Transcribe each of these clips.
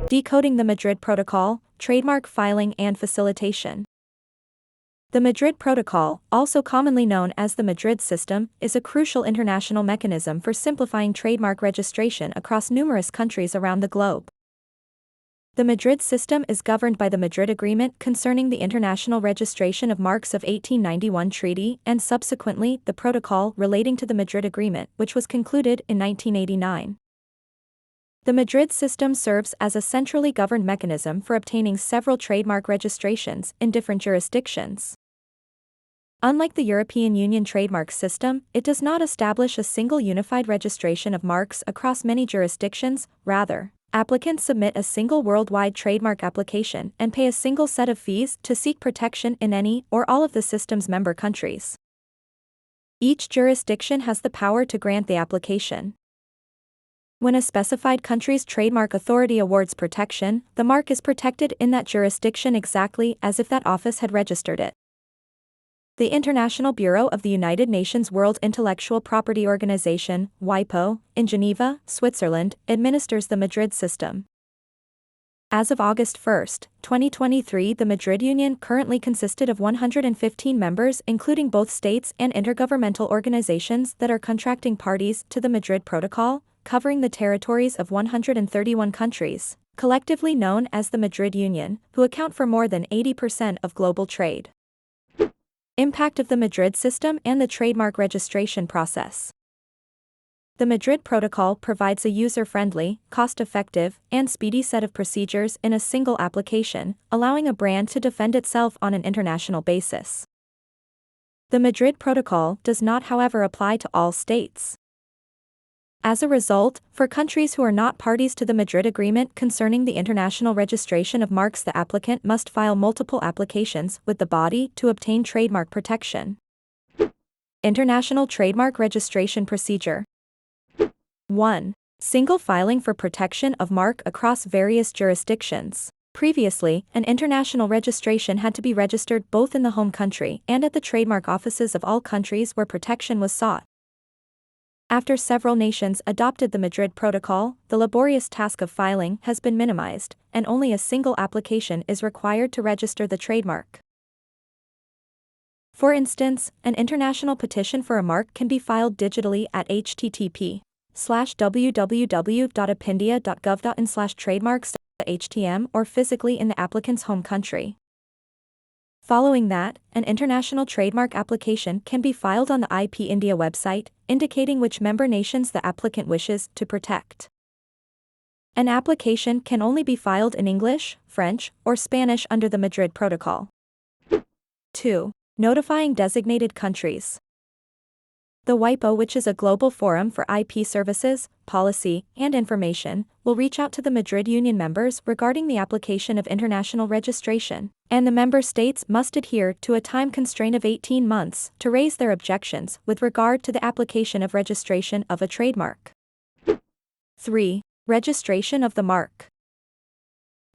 Decoding the Madrid Protocol, Trademark Filing and Facilitation. The Madrid Protocol, also commonly known as the Madrid System, is a crucial international mechanism for simplifying trademark registration across numerous countries around the globe. The Madrid System is governed by the Madrid Agreement concerning the international registration of marks of 1891 treaty and subsequently the Protocol relating to the Madrid Agreement, which was concluded in 1989. The Madrid System serves as a centrally governed mechanism for obtaining several trademark registrations in different jurisdictions. Unlike the European Union trademark system, it does not establish a single unified registration of marks across many jurisdictions. Rather, applicants submit a single worldwide trademark application and pay a single set of fees to seek protection in any or all of the system's member countries. Each jurisdiction has the power to grant the application. When a specified country's trademark authority awards protection, the mark is protected in that jurisdiction exactly as if that office had registered it. The International Bureau of the United Nations World Intellectual Property Organization, WIPO, in Geneva, Switzerland, administers the Madrid System. As of August 1, 2023, the Madrid Union currently consisted of 115 members, including both states and intergovernmental organizations that are contracting parties to the Madrid Protocol, covering the territories of 131 countries, collectively known as the Madrid Union, who account for more than 80% of global trade. Impact of the Madrid System and the trademark registration process. The Madrid Protocol provides a user-friendly, cost-effective, and speedy set of procedures in a single application, allowing a brand to defend itself on an international basis. The Madrid Protocol does not, however, apply to all states. As a result, for countries who are not parties to the Madrid Agreement concerning the international registration of marks, the applicant must file multiple applications with the body to obtain trademark protection. International Trademark Registration Procedure. 1. Single filing for protection of mark across various jurisdictions. Previously, an international registration had to be registered both in the home country and at the trademark offices of all countries where protection was sought. After several nations adopted the Madrid Protocol, the laborious task of filing has been minimized, and only a single application is required to register the trademark. For instance, an international petition for a mark can be filed digitally at http://www.apindia.gov.in/trademarks.htm or physically in the applicant's home country. Following that, an international trademark application can be filed on the IP India website, indicating which member nations the applicant wishes to protect. An application can only be filed in English, French, or Spanish under the Madrid Protocol. 2. Notifying designated countries. The WIPO, which is a global forum for IP services, policy, and information, will reach out to the Madrid Union members regarding the application of international registration, and the member states must adhere to a time constraint of 18 months to raise their objections with regard to the application of registration of a trademark. 3. Registration of the mark.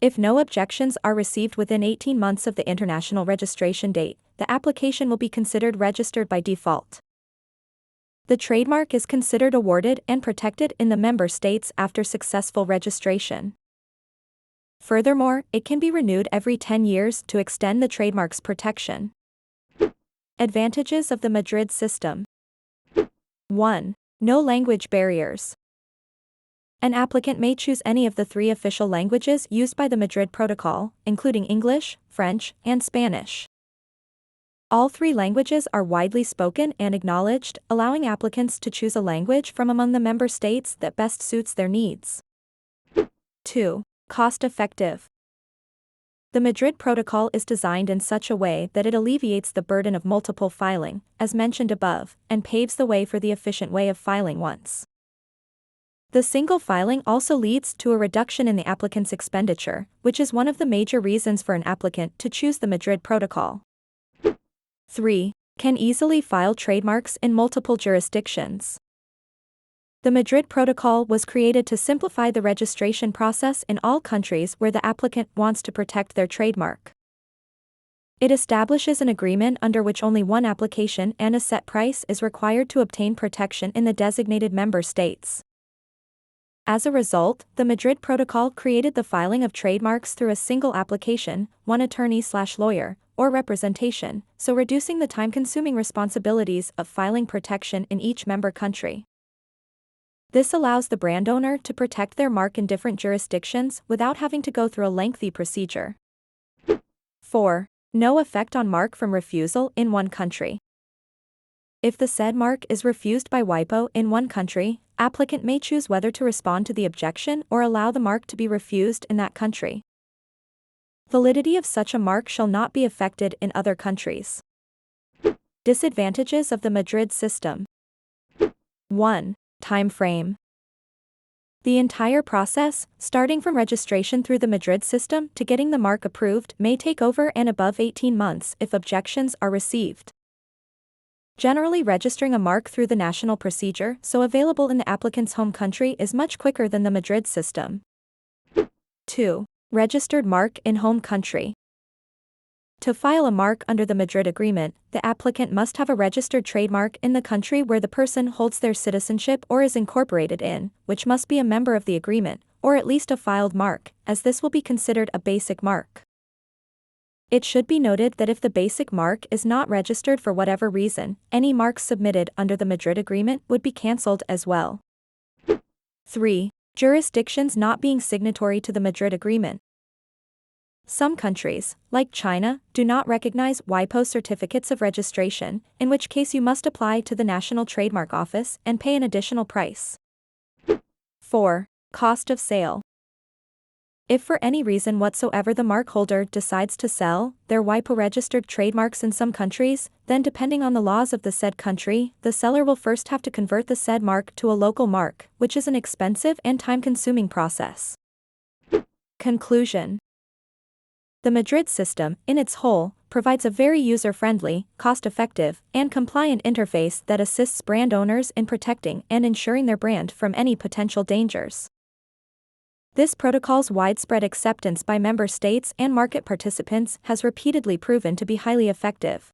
If no objections are received within 18 months of the international registration date, the application will be considered registered by default. The trademark is considered awarded and protected in the member states after successful registration. Furthermore, it can be renewed every 10 years to extend the trademark's protection. Advantages of the Madrid System. 1. No language barriers. An applicant may choose any of the 3 official languages used by the Madrid Protocol, including English, French, and Spanish. All 3 languages are widely spoken and acknowledged, allowing applicants to choose a language from among the member states that best suits their needs. 2. Cost-effective. The Madrid Protocol is designed in such a way that it alleviates the burden of multiple filing, as mentioned above, and paves the way for the efficient way of filing once. The single filing also leads to a reduction in the applicant's expenditure, which is one of the major reasons for an applicant to choose the Madrid Protocol. 3. Can easily file trademarks in multiple jurisdictions. The Madrid Protocol was created to simplify the registration process in all countries where the applicant wants to protect their trademark. It establishes an agreement under which only one application and a set price is required to obtain protection in the designated member states. As a result, the Madrid Protocol created the filing of trademarks through a single application, one attorney/lawyer, or representation, so reducing the time-consuming responsibilities of filing protection in each member country. This allows the brand owner to protect their mark in different jurisdictions without having to go through a lengthy procedure. 4. No effect on mark from refusal in one country. If the said mark is refused by WIPO in one country, applicant may choose whether to respond to the objection or allow the mark to be refused in that country. Validity of such a mark shall not be affected in other countries. Disadvantages of the Madrid system. 1. Time frame. The entire process, starting from registration through the Madrid system to getting the mark approved, may take over and above 18 months if objections are received. Generally, registering a mark through the national procedure, so available in the applicant's home country, is much quicker than the Madrid system. 2. Registered mark in home country. To file a mark under the Madrid Agreement, the applicant must have a registered trademark in the country where the person holds their citizenship or is incorporated in, which must be a member of the agreement, or at least a filed mark, as this will be considered a basic mark. It should be noted that if the basic mark is not registered for whatever reason, any marks submitted under the Madrid Agreement would be cancelled as well. 3. Jurisdictions not being signatory to the Madrid Agreement. Some countries, like China, do not recognize WIPO certificates of registration, in which case you must apply to the National Trademark Office and pay an additional price. 4. Cost of sale. If for any reason whatsoever the mark holder decides to sell their WIPO-registered trademarks in some countries, then depending on the laws of the said country, the seller will first have to convert the said mark to a local mark, which is an expensive and time-consuming process. Conclusion. The Madrid system, in its whole, provides a very user-friendly, cost-effective, and compliant interface that assists brand owners in protecting and ensuring their brand from any potential dangers. This protocol's widespread acceptance by member states and market participants has repeatedly proven to be highly effective.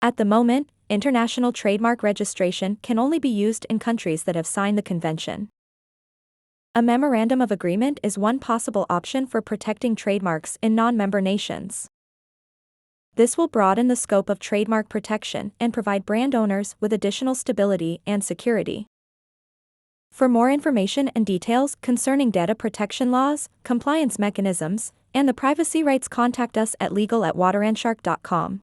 At the moment, international trademark registration can only be used in countries that have signed the convention. A memorandum of agreement is one possible option for protecting trademarks in non-member nations. This will broaden the scope of trademark protection and provide brand owners with additional stability and security. For more information and details concerning data protection laws, compliance mechanisms, and the privacy rights, contact us at legal@waderanshark.com.